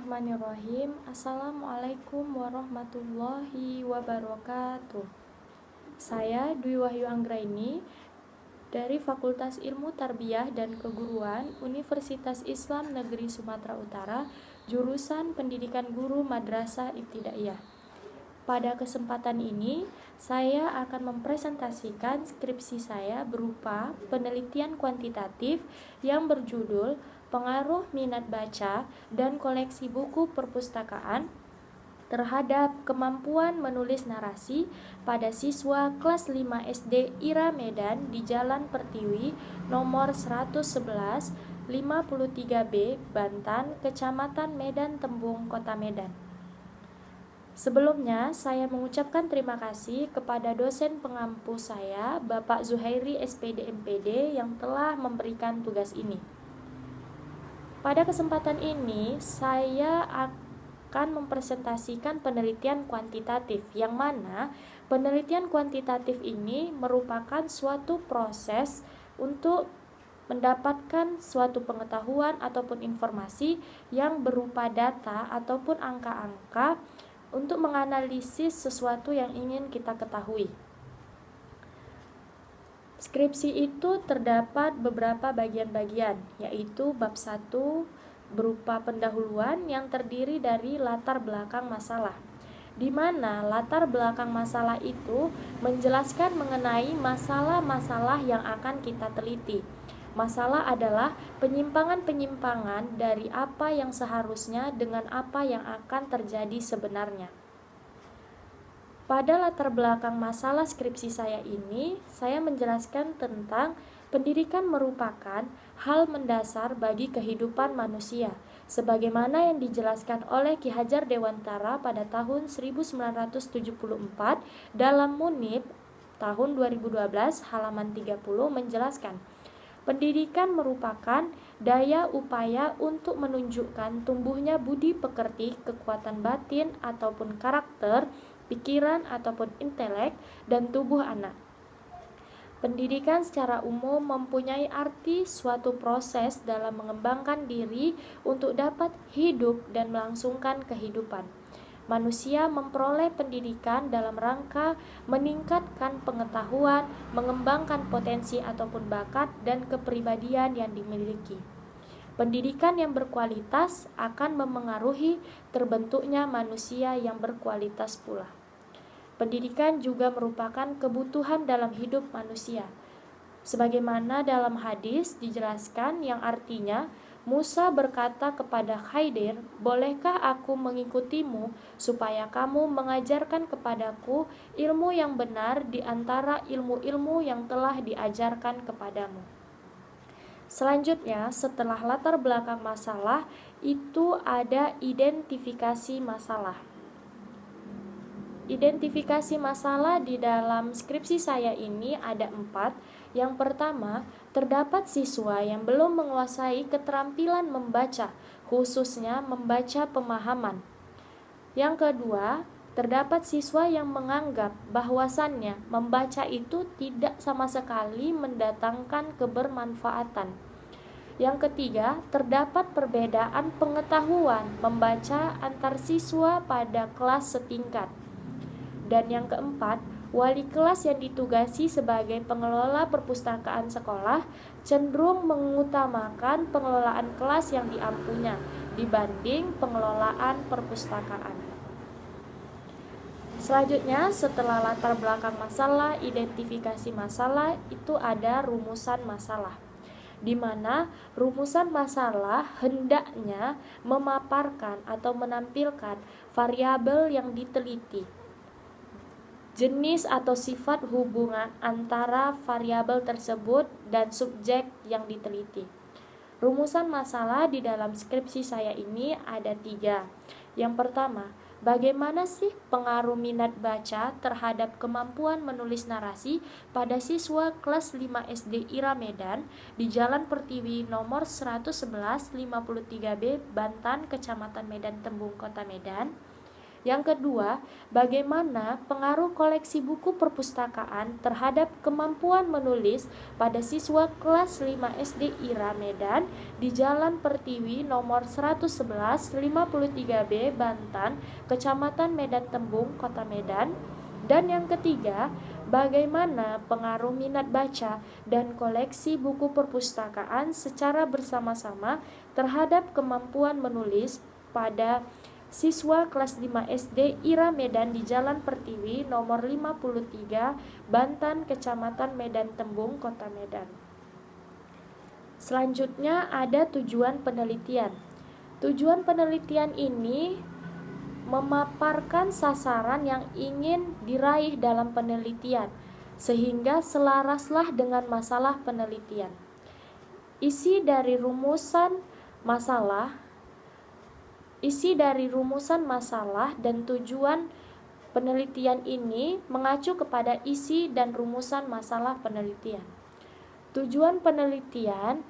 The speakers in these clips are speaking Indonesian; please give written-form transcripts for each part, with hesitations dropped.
Bismillahirrahmanirrahim. Assalamualaikum warahmatullahi wabarakatuh. Saya Dwi Wahyu Anggraini dari Fakultas Ilmu Tarbiyah dan Keguruan Universitas Islam Negeri Sumatera Utara, jurusan Pendidikan Guru Madrasah Ibtidaiyah. Pada kesempatan ini, saya akan mempresentasikan skripsi saya berupa penelitian kuantitatif yang berjudul Pengaruh Minat Baca dan Koleksi Buku Perpustakaan terhadap kemampuan menulis narasi pada siswa kelas 5 SD Ira Medan di Jalan Pertiwi nomor 111 53B Bantan, Kecamatan Medan Tembung, Kota Medan. Sebelumnya, saya mengucapkan terima kasih kepada dosen pengampu saya, Bapak Zuhairi SPD MPD yang telah memberikan tugas ini. Pada kesempatan ini, saya akan mempresentasikan penelitian kuantitatif, yang mana penelitian kuantitatif ini merupakan suatu proses untuk mendapatkan suatu pengetahuan ataupun informasi yang berupa data ataupun angka-angka untuk menganalisis sesuatu yang ingin kita ketahui. Skripsi itu terdapat beberapa bagian-bagian, yaitu bab 1 berupa pendahuluan yang terdiri dari latar belakang masalah, di mana latar belakang masalah itu menjelaskan mengenai masalah-masalah yang akan kita teliti. Masalah adalah penyimpangan-penyimpangan dari apa yang seharusnya dengan apa yang akan terjadi sebenarnya. Pada latar belakang masalah skripsi saya ini, saya menjelaskan tentang pendidikan merupakan hal mendasar bagi kehidupan manusia, sebagaimana yang dijelaskan oleh Ki Hajar Dewantara pada tahun 1974 dalam Munib tahun 2012 halaman 30 menjelaskan, pendidikan merupakan daya upaya untuk menunjukkan tumbuhnya budi pekerti, kekuatan batin ataupun karakter, pikiran ataupun intelek, dan tubuh anak. Pendidikan secara umum mempunyai arti suatu proses dalam mengembangkan diri untuk dapat hidup dan melangsungkan kehidupan. Manusia memperoleh pendidikan dalam rangka meningkatkan pengetahuan, mengembangkan potensi ataupun bakat dan kepribadian yang dimiliki. Pendidikan yang berkualitas akan memengaruhi terbentuknya manusia yang berkualitas pula. Pendidikan juga merupakan kebutuhan dalam hidup manusia. Sebagaimana dalam hadis dijelaskan yang artinya, Musa berkata kepada Khidir, "Bolehkah aku mengikutimu supaya kamu mengajarkan kepadaku ilmu yang benar di antara ilmu-ilmu yang telah diajarkan kepadamu?" Selanjutnya, setelah latar belakang masalah, itu ada identifikasi masalah. Identifikasi masalah di dalam skripsi saya ini ada 4. Yang pertama, terdapat siswa yang belum menguasai keterampilan membaca, khususnya membaca pemahaman. Yang kedua, terdapat siswa yang menganggap bahwasannya membaca itu tidak sama sekali mendatangkan kebermanfaatan. Yang ketiga, terdapat perbedaan pengetahuan membaca antar siswa pada kelas setingkat. Dan yang keempat, wali kelas yang ditugasi sebagai pengelola perpustakaan sekolah cenderung mengutamakan pengelolaan kelas yang diampunya dibanding pengelolaan perpustakaan. Selanjutnya, setelah latar belakang masalah, identifikasi masalah, itu ada rumusan masalah, di mana rumusan masalah hendaknya memaparkan atau menampilkan variabel yang diteliti, jenis atau sifat hubungan antara variabel tersebut dan subjek yang diteliti. Rumusan masalah di dalam skripsi saya ini ada 3. Yang pertama, bagaimana sih pengaruh minat baca terhadap kemampuan menulis narasi pada siswa kelas 5 SD Ira Medan di Jalan Pertiwi nomor 111 53B Bantan, Kecamatan Medan Tembung, Kota Medan. Yang kedua, bagaimana pengaruh koleksi buku perpustakaan terhadap kemampuan menulis pada siswa kelas 5 SD Ira Medan di Jalan Pertiwi nomor 111 53B Bantan, Kecamatan Medan Tembung, Kota Medan. Dan yang ketiga, bagaimana pengaruh minat baca dan koleksi buku perpustakaan secara bersama-sama terhadap kemampuan menulis pada siswa kelas 5 SD Ira Medan di Jalan Pertiwi nomor 53 Bantan, Kecamatan Medan Tembung, Kota Medan. Selanjutnya ada tujuan penelitian. Tujuan penelitian ini memaparkan sasaran yang ingin diraih dalam penelitian sehingga selaraslah dengan masalah penelitian. Isi dari rumusan masalah dan tujuan penelitian ini mengacu kepada isi dan rumusan masalah penelitian. Tujuan penelitian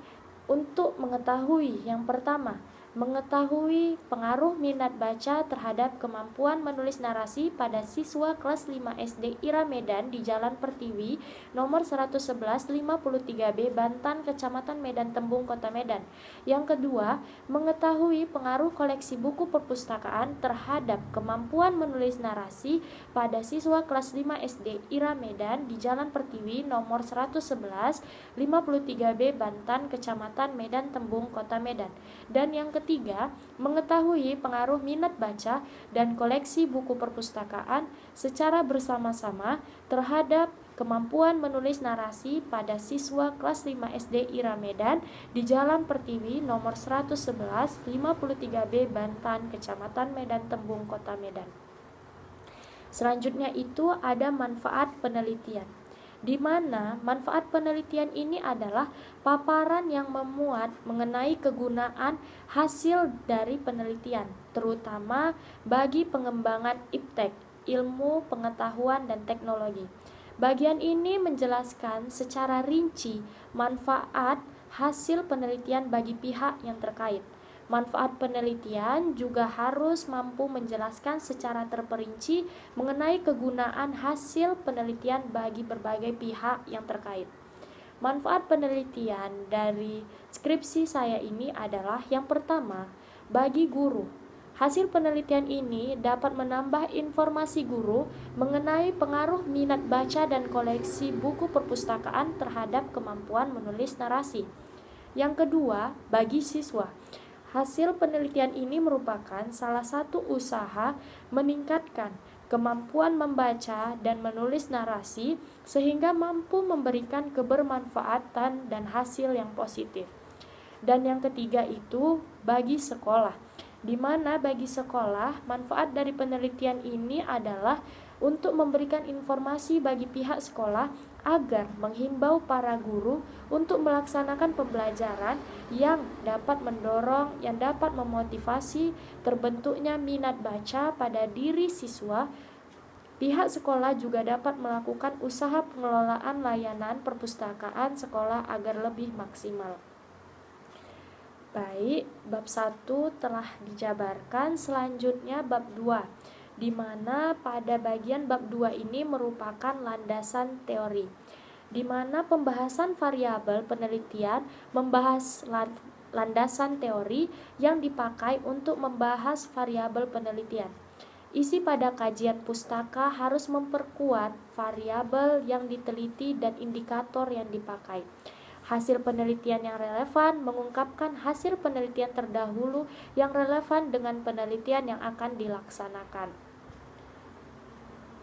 untuk mengetahui, yang pertama, mengetahui pengaruh minat baca terhadap kemampuan menulis narasi pada siswa kelas 5 SD Ira Medan di Jalan Pertiwi nomor 111 53B Bantan, Kecamatan Medan Tembung, Kota Medan. Yang kedua, mengetahui pengaruh koleksi buku perpustakaan terhadap kemampuan menulis narasi pada siswa kelas 5 SD Ira Medan di Jalan Pertiwi nomor 111 53B Bantan, Kecamatan Medan Tembung, Kota Medan. Dan yang ketiga, mengetahui pengaruh minat baca dan koleksi buku perpustakaan secara bersama-sama terhadap kemampuan menulis narasi pada siswa kelas 5 SD Ira Medan di Jalan Pertiwi nomor 111 53B Bantan, Kecamatan Medan Tembung, Kota Medan. Selanjutnya itu ada manfaat penelitian, di mana manfaat penelitian ini adalah paparan yang memuat mengenai kegunaan hasil dari penelitian, terutama bagi pengembangan iptek, ilmu pengetahuan dan teknologi. Bagian ini menjelaskan secara rinci manfaat hasil penelitian bagi pihak yang terkait. Manfaat penelitian juga harus mampu menjelaskan secara terperinci mengenai kegunaan hasil penelitian bagi berbagai pihak yang terkait. Manfaat penelitian dari skripsi saya ini adalah yang pertama, bagi guru. Hasil penelitian ini dapat menambah informasi guru mengenai pengaruh minat baca dan koleksi buku perpustakaan terhadap kemampuan menulis narasi. Yang kedua, bagi siswa. Hasil penelitian ini merupakan salah satu usaha meningkatkan kemampuan membaca dan menulis narasi sehingga mampu memberikan kebermanfaatan dan hasil yang positif. Dan yang ketiga itu bagi sekolah, di mana bagi sekolah manfaat dari penelitian ini adalah untuk memberikan informasi bagi pihak sekolah agar menghimbau para guru untuk melaksanakan pembelajaran yang dapat memotivasi terbentuknya minat baca pada diri siswa. Pihak sekolah juga dapat melakukan usaha pengelolaan layanan perpustakaan sekolah agar lebih maksimal. Baik, bab 1 telah dijabarkan, selanjutnya bab 2, di mana pada bagian bab 2 ini merupakan landasan teori, di mana pembahasan variabel penelitian membahas landasan teori yang dipakai untuk membahas variabel penelitian. Isi pada kajian pustaka harus memperkuat variabel yang diteliti dan indikator yang dipakai. Hasil penelitian yang relevan mengungkapkan hasil penelitian terdahulu yang relevan dengan penelitian yang akan dilaksanakan.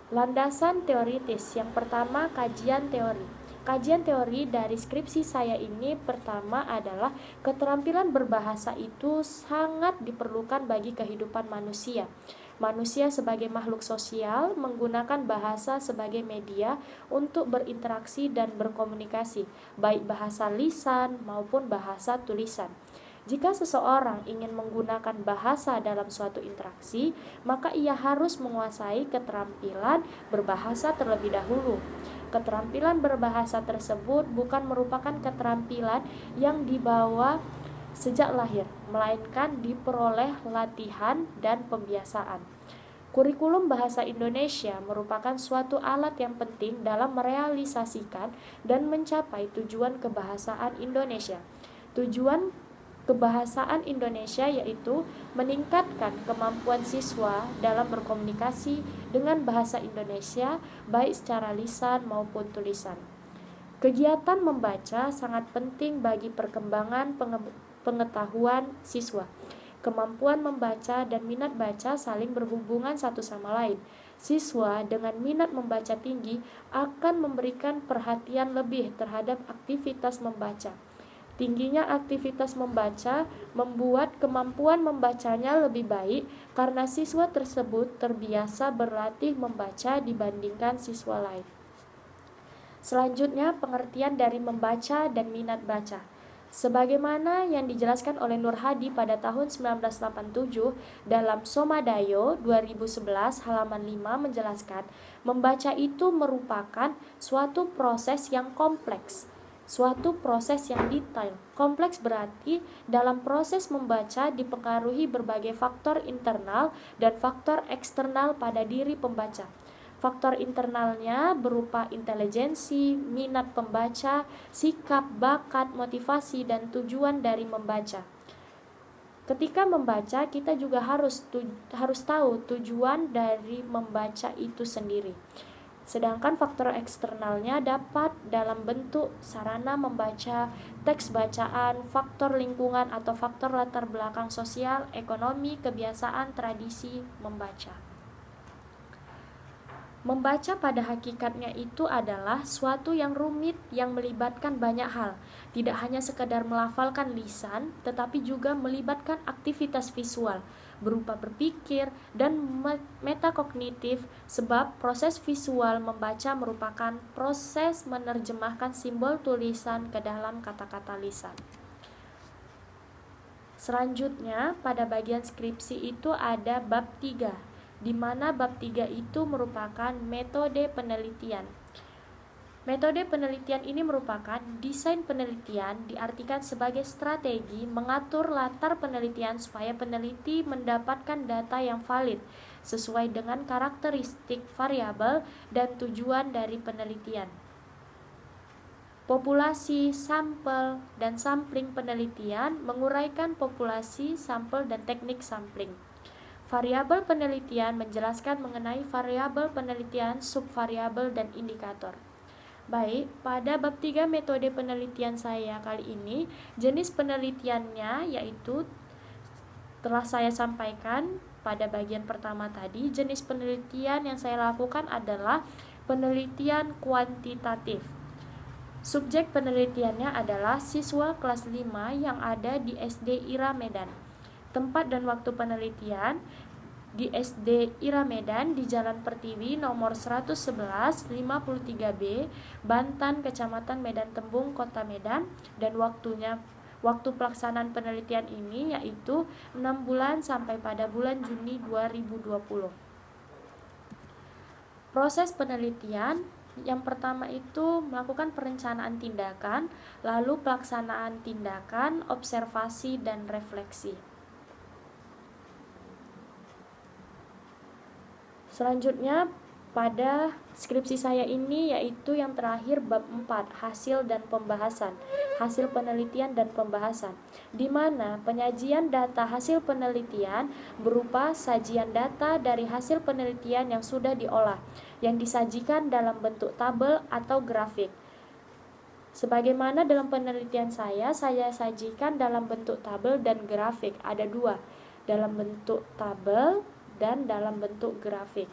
Landasan teoritis. Yang pertama, kajian teori. Kajian teori dari skripsi saya ini pertama adalah keterampilan berbahasa itu sangat diperlukan bagi kehidupan manusia. Manusia sebagai makhluk sosial menggunakan bahasa sebagai media untuk berinteraksi dan berkomunikasi, baik bahasa lisan maupun bahasa tulisan. Jika seseorang ingin menggunakan bahasa dalam suatu interaksi, maka ia harus menguasai keterampilan berbahasa terlebih dahulu. Keterampilan berbahasa tersebut bukan merupakan keterampilan yang dibawa sejak lahir, melainkan diperoleh latihan dan pembiasaan. Kurikulum bahasa Indonesia merupakan suatu alat yang penting dalam merealisasikan dan mencapai tujuan kebahasaan Indonesia. Tujuan kebahasaan Indonesia yaitu meningkatkan kemampuan siswa dalam berkomunikasi dengan bahasa Indonesia baik secara lisan maupun tulisan. Kegiatan membaca sangat penting bagi perkembangan pengetahuan siswa. Kemampuan membaca dan minat baca saling berhubungan satu sama lain. Siswa dengan minat membaca tinggi akan memberikan perhatian lebih terhadap aktivitas membaca. Tingginya aktivitas membaca membuat kemampuan membacanya lebih baik karena siswa tersebut terbiasa berlatih membaca dibandingkan siswa lain. Selanjutnya, pengertian dari membaca dan minat baca. Sebagaimana yang dijelaskan oleh Nur Hadi pada tahun 1987 dalam Somadayo 2011 halaman 5 menjelaskan, membaca itu merupakan suatu proses yang kompleks, suatu proses yang detail. Kompleks berarti dalam proses membaca dipengaruhi berbagai faktor internal dan faktor eksternal pada diri pembaca. Faktor internalnya berupa intelijensi, minat pembaca, sikap, bakat, motivasi, dan tujuan dari membaca. Ketika membaca, kita juga harus tahu tujuan dari membaca itu sendiri. Sedangkan faktor eksternalnya dapat dalam bentuk sarana membaca, teks bacaan, faktor lingkungan atau faktor latar belakang sosial, ekonomi, kebiasaan, tradisi membaca. Membaca pada hakikatnya itu adalah suatu yang rumit yang melibatkan banyak hal. Tidak hanya sekedar melafalkan lisan, tetapi juga melibatkan aktivitas visual berupa berpikir dan metakognitif, sebab proses visual membaca merupakan proses menerjemahkan simbol tulisan ke dalam kata-kata lisan. Selanjutnya, pada bagian skripsi itu ada bab 3, di mana bab 3 itu merupakan metode penelitian. Metode penelitian ini merupakan desain penelitian, diartikan sebagai strategi mengatur latar penelitian supaya peneliti mendapatkan data yang valid sesuai dengan karakteristik variabel dan tujuan dari penelitian. Populasi, sampel, dan sampling penelitian menguraikan populasi, sampel, dan teknik sampling. Variabel penelitian menjelaskan mengenai variabel penelitian, subvariabel, dan indikator. Baik, pada bab 3 metode penelitian saya kali ini, jenis penelitiannya yaitu telah saya sampaikan pada bagian pertama tadi. Jenis penelitian yang saya lakukan adalah penelitian kuantitatif. Subjek penelitiannya adalah siswa kelas 5 yang ada di SD Ira Medan. Tempat dan waktu penelitian di SD Ira Medan di Jalan Pertiwi nomor 111 53B, Bantan, Kecamatan Medan Tembung, Kota Medan, dan waktu pelaksanaan penelitian ini yaitu 6 bulan sampai pada bulan Juni 2020. Proses penelitian yang pertama itu melakukan perencanaan tindakan, lalu pelaksanaan tindakan, observasi, dan refleksi. Selanjutnya pada skripsi saya ini yaitu yang terakhir bab 4, hasil dan pembahasan, hasil penelitian dan pembahasan, di mana penyajian data hasil penelitian berupa sajian data dari hasil penelitian yang sudah diolah, yang disajikan dalam bentuk tabel atau grafik. Sebagaimana dalam penelitian saya sajikan dalam bentuk tabel dan grafik, ada dua, dalam bentuk tabel dan dalam bentuk grafik.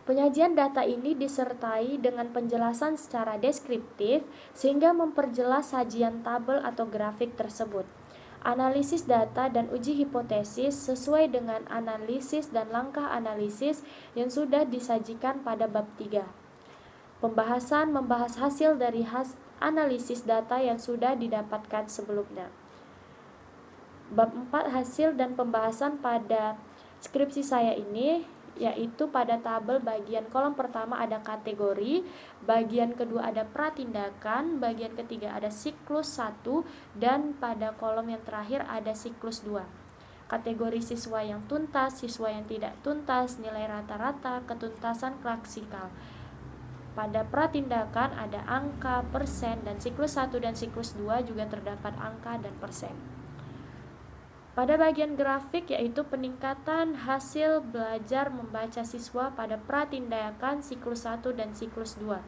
Penyajian data ini disertai dengan penjelasan secara deskriptif sehingga memperjelas sajian tabel atau grafik tersebut. Analisis data dan uji hipotesis sesuai dengan analisis dan langkah analisis yang sudah disajikan pada bab 3. Pembahasan membahas hasil dari analisis data yang sudah didapatkan sebelumnya. Bab 4, hasil dan pembahasan pada skripsi saya ini yaitu pada tabel bagian kolom pertama ada kategori, bagian kedua ada pratindakan, bagian ketiga ada siklus 1, dan pada kolom yang terakhir ada siklus 2. kategori siswa yang tuntas, siswa yang tidak tuntas, nilai rata-rata, ketuntasan klaksikal. Pada pratindakan ada angka, persen, dan siklus 1 dan siklus 2 juga terdapat angka dan persen. Pada bagian grafik yaitu peningkatan hasil belajar membaca siswa pada pratindakan siklus 1 dan siklus 2.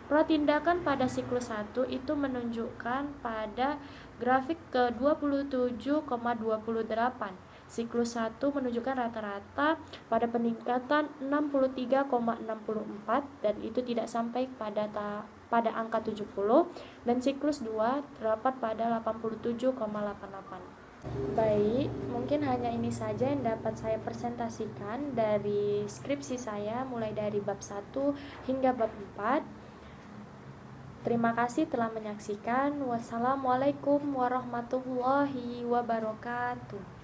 Pratindakan pada siklus 1 itu menunjukkan pada grafik ke 27,28. Siklus 1 menunjukkan rata-rata pada peningkatan 63,64 dan itu tidak sampai pada angka 70, dan siklus 2 terdapat pada 87,88. Baik, mungkin hanya ini saja yang dapat saya presentasikan dari skripsi saya mulai dari bab 1 hingga bab 4. Terima kasih telah menyaksikan. Wassalamualaikum warahmatullahi wabarakatuh.